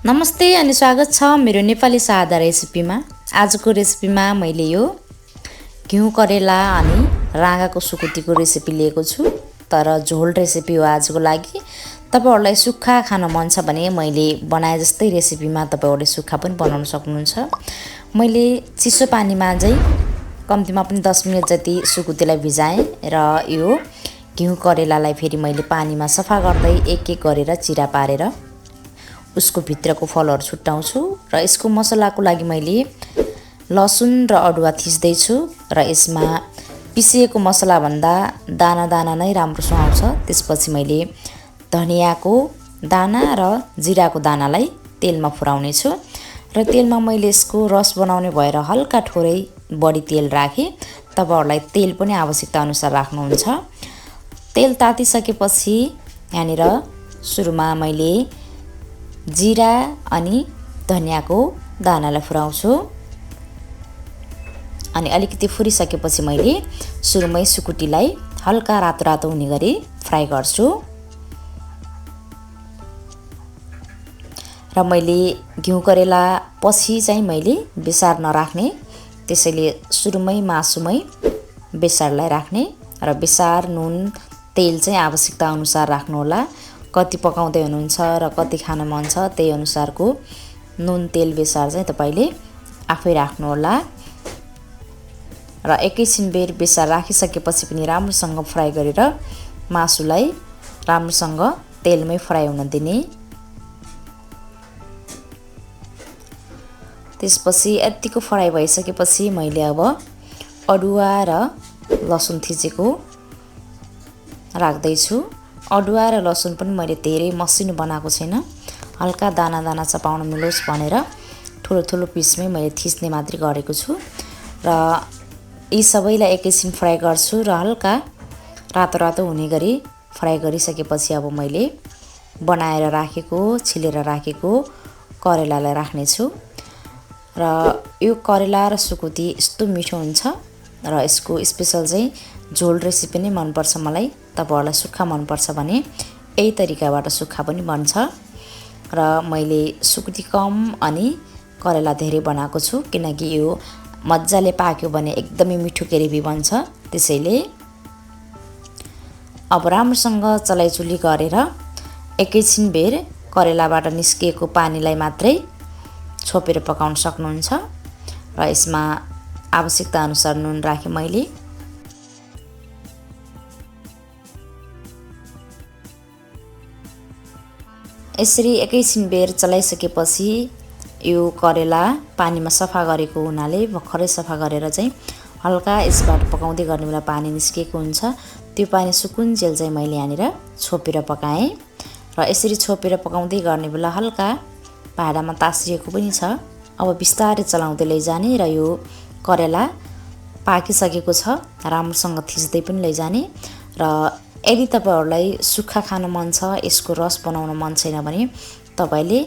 नमस्ते अनि स्वागत छ मेरो नेपाली सादा रेसिपीमा। आजको रेसिपीमा मैले यो घिउ करेला अनि राँगाको सुकुटीको रेसिपी लिएको छु। तर झोल रेसिपी हो आजको लागि। तपाईहरुलाई सुक्खा खान मन छ भने मैले बनाए जस्तै रेसिपीमा तपाईहरुले सुक्खा पनि बनाउन सक्नुहुन्छ। मैले चिसो पानीमा चाहिँ कम्तीमा पनि 10 मिनेट जति सुकुटीलाई भिजाएँ र यो घिउ करेलालाई फेरि मैले पानीमा सफा गर्दै एक एक गरेर चिरा पारेर उसको भित्रको फलहरु छुट्याउँछु र यसको मसलाको लागि मैले लसुन र अदुवा थिच्दै छु र यसमा पिसिएको मसला भन्दा दाना दाना नै राम्रो सुहाउँछ। त्यसपछि मैले धनियाको दाना र जिराको दानालाई तेलमा फुराउने छु र तेलमा मैले यसको रस बनाउने भएर हल्का थोरै बढी तेल राखे। तपाईहरुलाई तेल पनि आवश्यकता अनुसार राख्नुहुन्छ। तेल तातिसकेपछि यहाँनिर सुरुमा मैले जिरा अनि धनियाको दानालाई फुराउँछु अनि अलिकति फुरिसकेपछि मैले सुरुमै सुकुटीलाई हल्का रातो रातो हुने गरी फ्राई गर्छु र मैले घिउ करेला पछि चाहिँ मैले बेसार नराख्ने, त्यसैले सुरुमै मासुमै बेसारलाई राख्ने र बेसार नुन तेल चाहिँ आवश्यकता अनुसार राख्नु होला। कति पकाउँदै हुनुहुन्छ र कति खान मन छ त्यही अनुसारको नुन तेल बेसार चाहिँ तपाईले आफै राख्नु होला र एकैछिन बेर बेसार राखिसकेपछि पनि राम्रोसँग फ्राई गरेर मासुलाई राम्रोसँग तेलमै फ्राई हुन दिने। त्यसपछि यतिको फ्राई भइसकेपछि मैले अब अदुवा र लसुन थिचेको राख्दै छु। अदुवा र लसुन पनि मैले धेरै मसिनो बनाएको छैन, हल्का दाना दाना चपाउन मिलोस् भनेर ठुलो ठुलो पिसमै मैले थिच्ने मात्रै गरेको छु र यी सबैलाई एकैछिन फ्राई गर्छु र हल्का रातो रातो हुने गरी फ्राई गरिसकेपछि अब मैले बनाएर राखेको छिलेर राखेको करेलालाई राख्ने छु र यो करेला र सुकुटी यस्तो मिठो हुन्छ र यसको स्पेशल चाहिँ झोल रेसिपी नै मन पर्छ मलाई। तपाईहरुलाई सुक्खा मन पर्छ भने यही तरिकाबाट सुक्खा पनि बन्छ र मैले सुकुटी कम अनि करेला धेरै बनाएको छु किनकि यो मज्जाले पाक्यो भने एकदमै मिठो ग्रेभी बन्छ। त्यसैले अब राम्रोसँग चलाइचुली गरेर एकैछिन बेर करेलाबाट निस्किएको पानीलाई मात्रै छोपेर पकाउन सक्नुहुन्छ र यसमा आवश्यकता अनुसार नुन राखे मैले। यसरी एकैछिन बेर चलाइसकेपछि यो करेला पानीमा सफा गरेको हुनाले भर्खरै सफा गरेर चाहिँ हल्का यसबाट पकाउँदै गर्ने बेला पानी निस्केको हुन्छ। त्यो पानी सुकुन्जेल चाहिँ मैले यहाँनिर छोपेर पकाएँ र यसरी छोपेर पकाउँदै गर्ने बेला हल्का भाँडामा तासिएको पनि छ। अब बिस्तारै चलाउँदै लैजाने र यो करेला पाकिसकेको छ राम्रोसँग थिच्दै पनि लैजाने र यदि तपाईहरुलाई सुक्खा खान मन छ, यसको रस बनाउन मन छैन भने तपाईले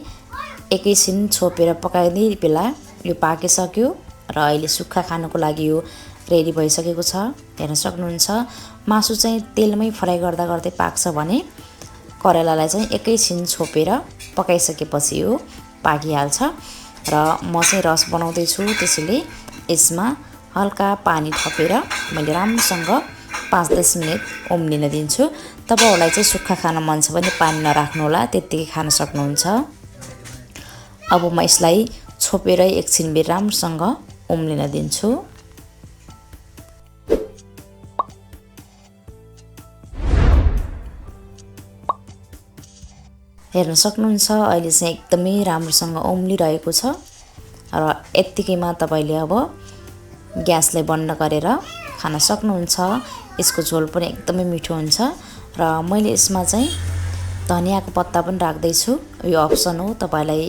एकैछिन छोपेर पकाइदिने बेला यो पाकिसक्यो र अहिले सुक्खा खानको लागि यो रेडी भइसकेको छ। हेर्न सक्नुहुन्छ मासु चाहिँ तेलमै फ्राई गर्दा गर्दै पाक्छ भने करेलालाई चाहिँ एकैछिन छोपेर पकाइसकेपछि यो पाकिहाल्छ र म चाहिँ रस बनाउँदै छु, त्यसैले यसमा हल्का पानी थपेर मैले राम्रोसँग 5-10 मिनेट उम्लिन दिन्छु। तपाईहरुलाई चाहिँ सुक्खा खान मन छ भने पानी नराख्नु होला, त्यतिकै खान सक्नुहुन्छ। अब म यसलाई छोपेर एकछिन बेर राम्रोसँग उम्लिन दिन्छु। हेर्न सक्नुहुन्छ अहिले चाहिँ एकदमै राम्रोसँग उम्लिरहेको छ र यतिकैमा तपाईले अब ग्यासलाई बन्द गरेर खान सक्नुहुन्छ। यसको झोल पनि एकदमै मिठो हुन्छ र मैले यसमा चाहिँ धनियाको पत्ता पनि राख्दै छु। यो अप्सन हो, तपाईलाई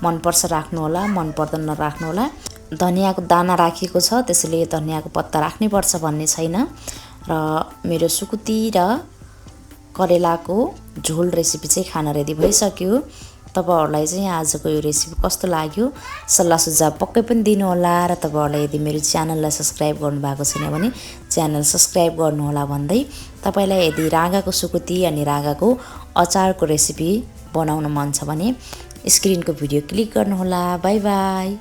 मन पर्छ राख्नु होला, मन पर्दैन नराख्नु होला। धनियाको दाना राखिएको छ त्यसैले धनियाको पत्ता राख्नै पर्छ भन्ने छैन र मेरो सुकुटी र करेलाको झोल रेसिपी चाहिँ खाना रेडी भइसक्यो। तपाईहरुलाई चाहिँ आजको यो रेसिपी कस्तो लाग्यो सल्लाह सुझाव पक्कै पनि दिनु होला र तपाईहरुले यदि मेरो च्यानललाई सब्स्क्राइब गर्नु भएको छैन भने च्यानल सब्स्क्राइब गर्नु होला भन्दै तपाईलाई यदि राँगाको सुकुटी अनि राँगाको अचारको रेसिपी बनाउन मन छ भने स्क्रिनको भिडियो क्लिक गर्नुहोला। By by.